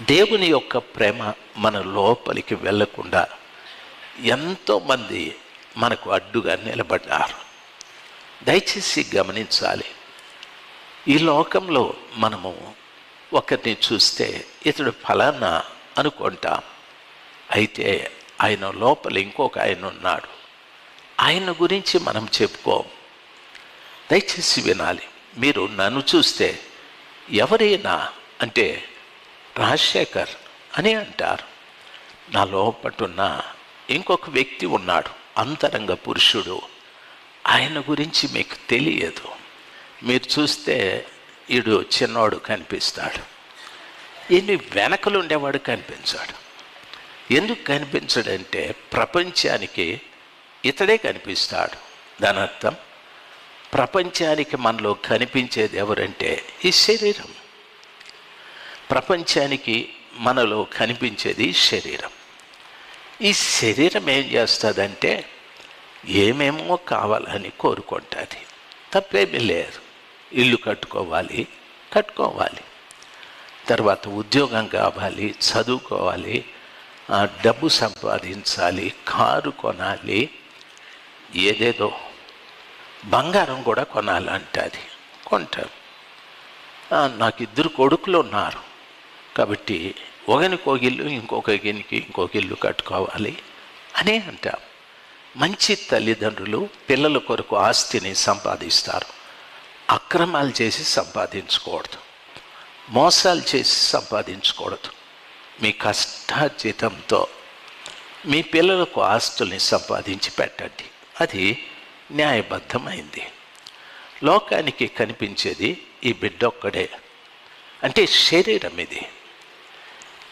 దేవుని యొక్క ప్రేమ మన లోపలికి వెళ్ళకుండా ఎంతోమంది మనకు అడ్డుగా నిలబడ్డారు. దయచేసి గమనించాలి. ఈ లోకంలో మనము ఒకరిని చూస్తే ఇతడు ఫలానా అనుకుంటాం. అయితే ఆయన లోపల ఇంకొక ఆయన ఉన్నాడు. ఆయన గురించి మనం చెప్పుకోం. దయచేసి వినాలి. మీరు నన్ను చూస్తే ఎవరైనా అంటే రాజశేఖర్ అని అంటారు. నా లోపటున్న ఇంకొక వ్యక్తి ఉన్నాడు, అంతరంగ పురుషుడు. ఆయన గురించి మీకు తెలియదు. మీరు చూస్తే ఈడు చిన్నవాడు కనిపిస్తాడు, ఈయన వెనకలు ఉండేవాడు కనిపించాడు. ఎందుకు కనిపించడంటే ప్రపంచానికి ఇతడే కనిపిస్తాడు. దాని అర్థం ప్రపంచానికి మనలో కనిపించేది ఎవరంటే ఈ శరీరం. ప్రపంచానికి మనలో కనిపించేది శరీరం. ఈ శరీరం ఏం చేస్తుందంటే ఏమేమో కావాలని కోరుకుంటుంది. తప్పేమీ లేదు. ఇల్లు కట్టుకోవాలి, తర్వాత ఉద్యోగం కావాలి, చదువుకోవాలి, డబ్బు సంపాదించాలి, కారు కొనాలి, ఏదేదో బంగారం కూడా కొనాలంటుంది. కొంటాం. నాకు 2 కొడుకులు ఉన్నారు కాబట్టి ఒకనికి ఒక ఇల్లు, ఇంకొక ఇల్లు కట్టుకోవాలి అని అంటాం. మంచి తల్లిదండ్రులు పిల్లల కొరకు ఆస్తిని సంపాదిస్తారు. అక్రమాలు చేసి సంపాదించకూడదు, మోసాలు చేసి సంపాదించకూడదు. మీ కష్టార్జితంతో మీ పిల్లలకు ఆస్తుల్ని సంపాదించి పెట్టండి. అది న్యాయబద్ధమైంది. లోకానికి కనిపించేది ఈ బిడ్డ ఒక్కడే, అంటే శరీరం. ఇది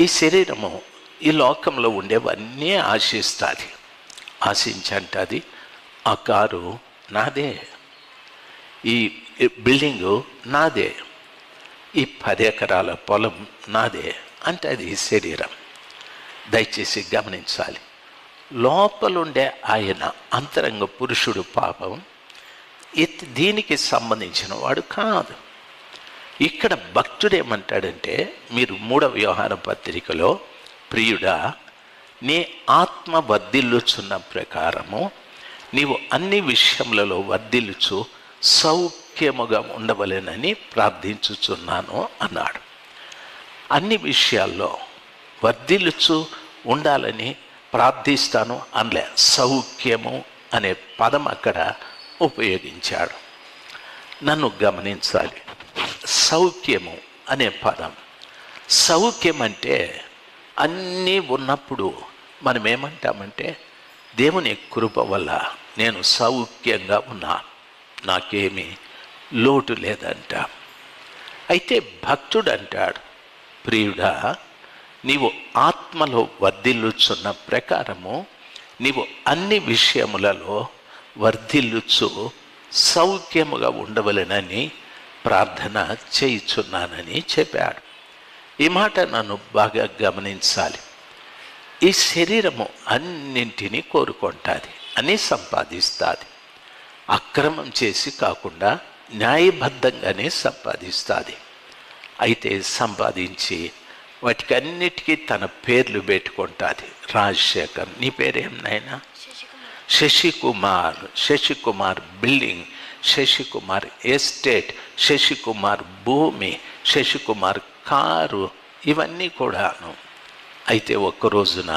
ఈ శరీరము ఈ లోకంలో ఉండేవన్నీ ఆశిస్తుంది. ఆశించంటుంది ఆ కారు నాదే, ఈ బిల్డింగు నాదే, ఈ 10 ఎకరాల పొలం నాదే అంటే అది శరీరం. దయచేసి గమనించాలి. లోపలుండే ఆయన అంతరంగ పురుషుడు పాపం దీనికి సంబంధించిన వాడు కాదు. ఇక్కడ భక్తుడు ఏమంటాడంటే, మీరు 3వ యోహాను పత్రికలో, ప్రియుడా నీ ఆత్మ వర్ధిల్లుచున్న ప్రకారము నీవు అన్ని విషయములలో వర్ధిల్లుచు సౌఖ్యముగా ఉండవలెనని ప్రార్థించుచున్నాను అన్నాడు. అన్ని విషయాల్లో వర్ధిల్లుచు ఉండాలని ప్రార్థిస్తాను అనలే, సౌఖ్యము అనే పదం అక్కడ ఉపయోగించాడు. నన్ను గమనించాలి. సౌఖ్యము అనే పదం, సౌఖ్యం అంటే అన్నీ ఉన్నప్పుడు మనం ఏమంటామంటే దేవుని కృప వల్ల నేను సౌఖ్యంగా ఉన్నా, నాకేమీ లోటు లేదంట. అయితే భక్తుడు అంటాడు, ప్రియుడా నీవు ఆత్మలో వర్ధిల్లుచున్న ప్రకారము నీవు అన్ని విషయములలో వర్ధిల్లుచు సౌఖ్యముగా ఉండవలెనని ప్రార్థన చేయుచున్నానని చెప్పాడు. ఈ మాట నన్ను బాగా గమనించాలి. ఈ శరీరము అన్నింటినీ కోరుకుంటుంది, అన్నీ సంపాదిస్తుంది. అక్రమం చేసి కాకుండా న్యాయబద్ధంగానే సంపాదిస్తుంది. అయితే సంపాదించి వాటికన్నిటికీ తన పేర్లు పెట్టుకుంటుంది. రాజశేఖర్, నీ పేరేం నాయనా? శశికుమార్ బిల్డింగ్, శశికుమార్ ఎస్టేట్, శశికుమార్ భూమి, శశికుమార్ కారు, ఇవన్నీ కూడాను. అయితే ఒక్కరోజున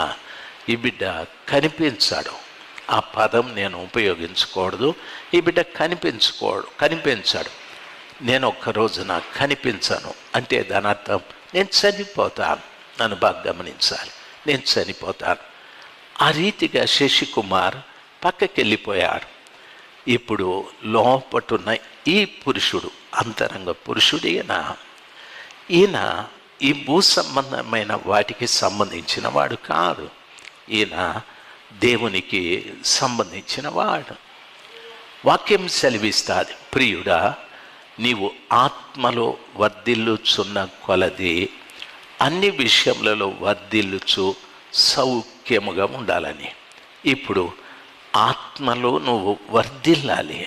ఈ బిడ్డ కనిపించాడు. ఆ పదం నేను ఉపయోగించకూడదు. ఈ బిడ్డ కనిపించాడు. నేను ఒక్కరోజున కనిపించను అంటే దాని అర్థం నేను చనిపోతాను. నన్ను బాగా గమనించాలి, నేను చనిపోతాను. ఆ రీతిగా శశికుమార్ పక్కకి వెళ్ళిపోయాడు. ఇప్పుడు లోపటున్న ఈ పురుషుడు, అంతరంగ పురుషుడు ఈయన ఈ భూ సంబంధమైన వాటికి సంబంధించిన వాడు కాదు. ఈయన దేవునికి సంబంధించిన వాడు. వాక్యం సెలవిస్తుంది, ప్రియుడా నీవు ఆత్మలో వర్ధిల్లుచున్న కొలది అన్ని విషయములలో వర్ధిల్లుచు సౌఖ్యముగా ఉండాలని. ఇప్పుడు ఆత్మలో నువ్వు వర్ధిల్లాలి,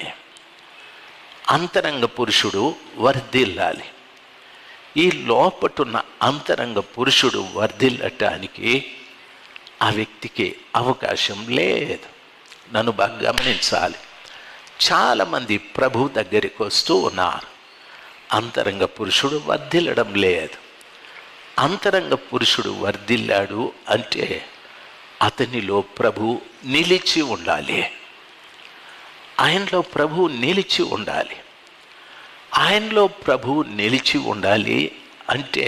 అంతరంగ పురుషుడు వర్ధిల్లాలి. ఈ లోపటున్న అంతరంగ పురుషుడు వర్ధిల్లటానికి ఆ వ్యక్తికి అవకాశం లేదు. నన్ను బాగా గమనించాలి. చాలామంది ప్రభు దగ్గరికి వస్తూ ఉన్నారు, అంతరంగ పురుషుడు వర్ధిల్లడం లేదు. అంతరంగ పురుషుడు వర్ధిల్లాడు అంటే అతనిలో ప్రభు నిలిచి ఉండాలి. ఆయనలో ప్రభు నిలిచి ఉండాలి. ఆయనలో ప్రభు నిలిచి ఉండాలి అంటే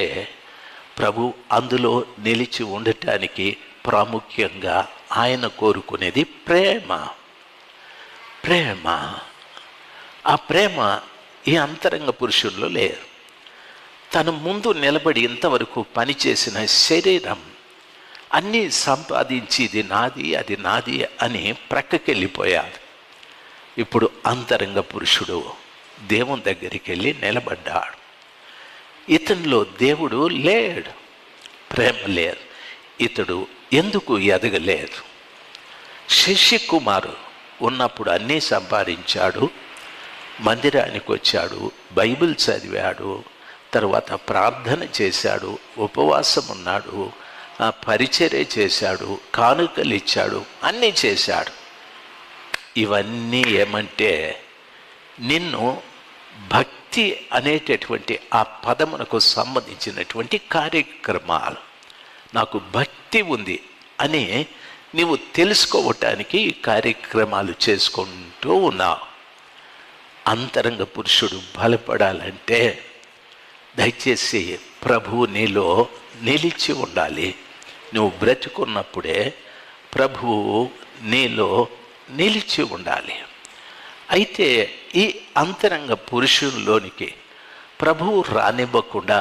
ప్రభు అందులో నిలిచి ఉండటానికి ప్రాముఖ్యంగా ఆయన కోరుకునేది ప్రేమ. ప్రేమ, ఆ ప్రేమ ఈ అంతరంగ పురుషుల్లో లేదు. తన ముందు నిలబడి ఇంతవరకు పనిచేసిన శరీరం అన్నీ సంపాదించి ఇది నాది అది నాది అని ప్రక్కకెళ్ళిపోయాడు. ఇప్పుడు అంతరంగ పురుషుడు దేవుని దగ్గరికి వెళ్ళి నిలబడ్డాడు. ఇతనిలో దేవుడు లేడు, ప్రేమ లేదు. ఇతడు ఎందుకు ఎదగలేదు? శశికుమారు ఉన్నప్పుడు అన్నీ సంపాదించాడు, మందిరానికి వచ్చాడు, బైబిల్ చదివాడు, తర్వాత ప్రార్థన చేశాడు, ఉపవాసం ఉన్నాడు, పరిచర్య చేశాడు, కానుకలు ఇచ్చాడు, అన్నీ చేశాడు. ఇవన్నీ ఏమంటే నిన్ను భక్తి అనేటటువంటి ఆ పదమునకు సంబంధించినటువంటి కార్యక్రమాలు, నాకు భక్తి ఉంది అని నీవు తెలుసుకోవటానికి ఈ కార్యక్రమాలు చేసుకుంటూ ఉన్నావు. అంతరంగ పురుషుడు బలపడాలంటే దయచేసి ప్రభువు నీలో నిలిచి ఉండాలి. నువ్వు బ్రతుకున్నప్పుడే ప్రభువు నీలో నిలిచి ఉండాలి. అయితే ఈ అంతరంగ పురుషుల్లోనికి ప్రభువు రానివ్వకుండా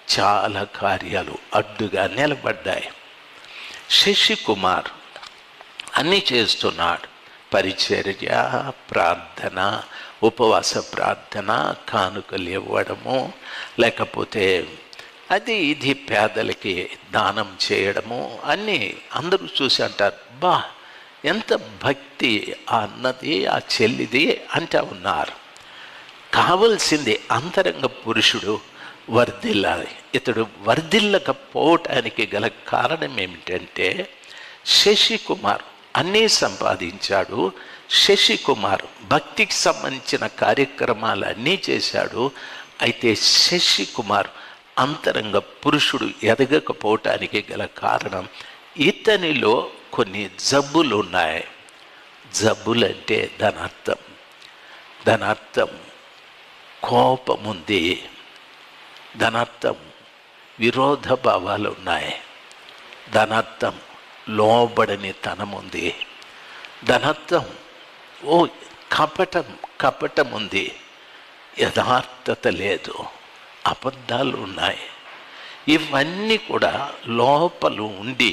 చాలా కార్యాలు అడ్డుగా నిలబడ్డాయి. శశికుమార్ అన్నీ చేస్తున్నాడు, పరిచర్య, ప్రార్థన, ఉపవాస ప్రార్థన, కానుకలు ఇవ్వడము, లేకపోతే అది ఇది పేదలకి దానం చేయడము, అన్నీ అందరూ చూసి అంటారు, బా ఎంత భక్తి ఆ అన్నది ఆ చెల్లిది అంటూ ఉన్నారు. కావలసింది అంతరంగ పురుషుడు వర్ధిల్లాలి. ఇతడు వర్ధిల్లకపోవటానికి గల కారణం ఏమిటంటే శశికుమార్ అన్నీ సంపాదించాడు. శశికుమార్ భక్తికి సంబంధించిన కార్యక్రమాలు అన్నీ చేశాడు. అయితే శశికుమార్ అంతరంగ పురుషుడు ఎదగకపోవటానికి గల కారణం ఇతనిలో కొన్ని జబ్బులు ఉన్నాయి. జబ్బులు అంటే దాని అర్థం కోపం ఉంది, దాని అర్థం విరోధ భావాలు ఉన్నాయి, దాని అర్థం లోబడని తనం ఉంది, దాని అర్థం కపటం ఉంది, యథార్థత లేదు, అబద్ధాలు ఉన్నాయి. ఇవన్నీ కూడా లోపలు ఉండి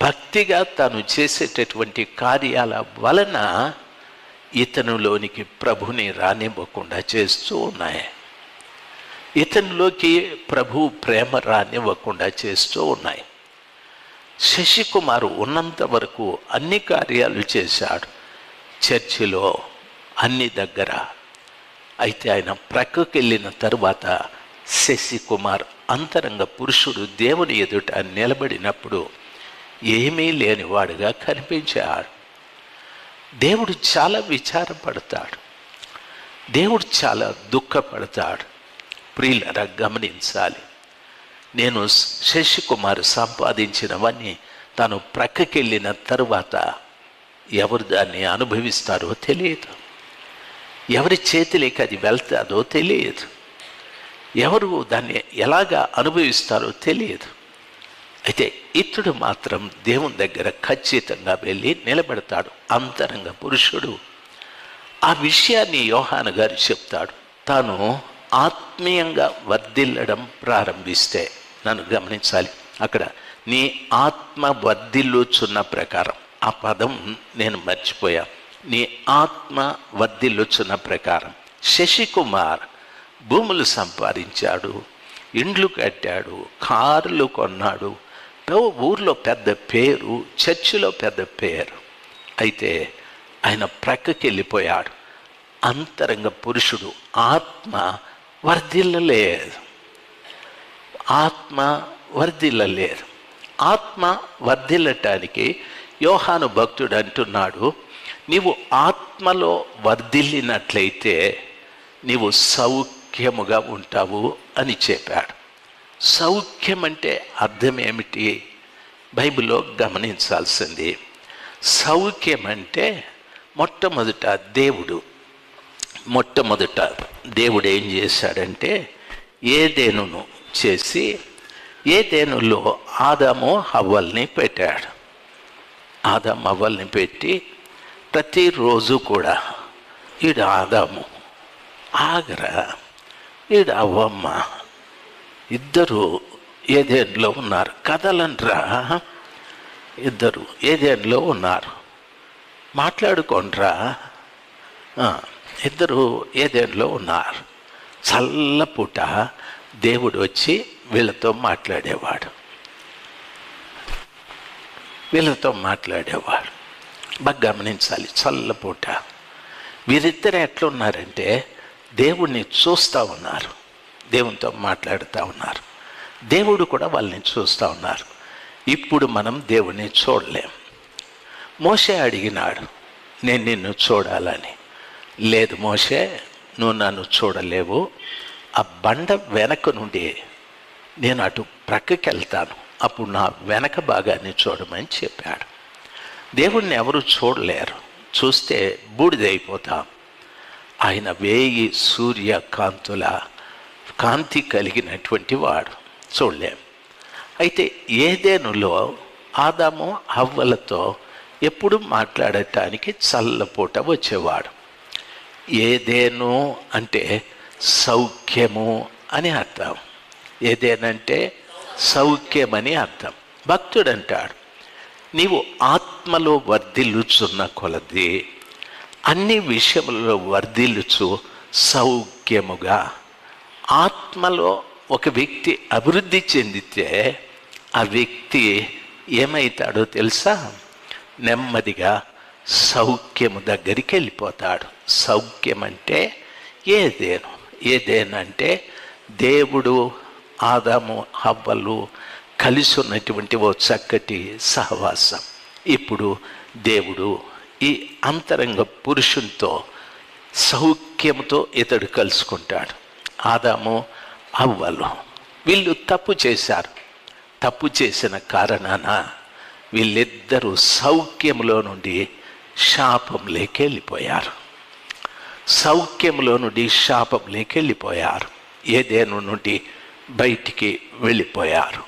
భక్తిగా తాను చేసేటటువంటి కార్యాల వలన ఇతనులోనికి ప్రభుని రానివ్వకుండా చేస్తూ ఉన్నాయి. ఇతనిలోకి ప్రభు ప్రేమ రానివ్వకుండా చేస్తూ ఉన్నాయి. శశికుమారు ఉన్నంత వరకు అన్ని కార్యాలు చేశాడు, చర్చిలో అన్ని దగ్గర. అయితే ఆయన ప్రక్కకి వెళ్ళిన తరువాత శశికుమార్ అంతరంగ పురుషుడు దేవుని ఎదుట నిలబడినప్పుడు ఏమీ లేనివాడుగా కనిపించాడు. దేవుడు చాలా విచారపడతాడు, దేవుడు చాలా దుఃఖపడతాడు. ప్రియులరా గమనించాలి, నేను శశికుమార్ సంపాదించినవన్నీ తాను ప్రక్కకెళ్ళిన తరువాత ఎవరు దాన్ని అనుభవిస్తారో తెలియదు, ఎవరి చేతిలోకి అది వెళ్తాదో తెలియదు, ఎవరు దాన్ని ఎలాగా అనుభవిస్తారో తెలియదు. అయితే ఇతడు మాత్రం దేవుని దగ్గర ఖచ్చితంగా వెళ్ళి నిలబెడతాడు, అంతరంగ పురుషుడు. ఆ విషయాన్ని యోహాను గారు చెప్తాడు. తాను ఆత్మీయంగా వర్ధిల్లడం ప్రారంభిస్తే, నన్ను గమనించాలి, అక్కడ నీ ఆత్మ వర్ధిల్లుచున్న ప్రకారం, ఆ పదం నేను మర్చిపోయా, నీ ఆత్మ వర్ధిల్లుచున్న ప్రకారం. శశికుమార్ భూములు సంపాదించాడు, ఇండ్లు కట్టాడు, కారులు కొన్నాడు, ఊర్లో పెద్ద పేరు, చర్చిలో పెద్ద పేరు. అయితే ఆయన ప్రక్కకి వెళ్ళిపోయాడు. అంతరంగ పురుషుడు ఆత్మ వర్ధిల్లలేదు. ఆత్మ వర్ధిల్లలేదు. ఆత్మ వర్ధిల్లటానికి యోహాను భక్తుడు అంటున్నాడు, నీవు ఆత్మలో వర్ధిల్లినట్లయితే నీవు సౌఖ్యముగా ఉంటావు అని చెప్పాడు. సౌఖ్యం అంటే అర్థం ఏమిటి? బైబిల్లో గమనించాల్సింది, సౌఖ్యం అంటే మొట్టమొదట దేవుడు ఏం చేశాడంటే ఏదెనును చేసి ఏదెనులో ఆదాము హవ్వల్ని పెట్టాడు. ఆదాము హవ్వల్ని పెట్టి ప్రతిరోజు కూడా ఈడు ఆదాము ఆగరా, ఈడు అవ్వమ్మ ఇద్దరు ఏదెనులో ఉన్నారు, కదలనరా, ఇద్దరు ఏదెనులో ఉన్నారు, మాట్లాడుకోండ్రా, ఇద్దరు ఏదెనులో ఉన్నారు. చల్లపూట దేవుడు వచ్చి వీళ్ళతో మాట్లాడేవాడు. బాగా గమనించాలి. చల్లపూట వీరిద్దరు ఎట్లున్నారంటే దేవుణ్ణి చూస్తూ ఉన్నారు, దేవునితో మాట్లాడుతూ ఉన్నారు, దేవుడు కూడా వాళ్ళని చూస్తూ ఉన్నారు. ఇప్పుడు మనం దేవుణ్ణి చూడలేం. మోషే అడిగినాడు, నేను నిన్ను చూడాలని. లేదు మోషే, నువ్వు నన్ను చూడలేవు, ఆ బండ వెనక నుండి నేను అటు ప్రక్కకి వెళ్తాను, అప్పుడు నా వెనక భాగాన్ని చూడమని చెప్పాడు. దేవుణ్ణి ఎవరు చూడలేరు, చూస్తే బూడిదైపోతాం. ఆయన 1000 సూర్యకాంతుల కాంతి కలిగినటువంటి వాడు, చూడలేం. అయితే ఏదెనులో ఆదాము హవ్వలతో ఎప్పుడు మాట్లాడటానికి చల్లపూట వచ్చేవాడు. ఏదెను అంటే సౌఖ్యము అని అర్థం. ఏదేనంటే సౌఖ్యమని అర్థం. భక్తుడు అంటాడు, నీవు ఆత్మలో వర్ధిల్లుచున్న కొలది అన్ని విషయములలో వర్ధిల్లుచు సౌఖ్యముగా. ఆత్మలో ఒక వ్యక్తి అభివృద్ధి చెందితే ఆ వ్యక్తి ఏమవుతాడో తెలుసా? నెమ్మదిగా సౌఖ్యము దగ్గరికి వెళ్ళిపోతాడు. సౌఖ్యం అంటే ఏదేనంటే దేవుడు ఆదాము హవ్వలు కలిసి ఉన్నటువంటి ఓ చక్కటి సహవాసం. ఇప్పుడు దేవుడు ఈ అంతరంగ పురుషునితో సౌఖ్యంతో ఇతడు కలుసుకుంటాడు. ఆదాము హవ్వలు వీళ్ళు తప్పు చేశారు. తప్పు చేసిన కారణాన వీళ్ళిద్దరూ సౌఖ్యంలో నుండి శాపంలోకి వెళ్ళిపోయారు. ఏదేను నుండి బయటికి వెళ్ళిపోయారు.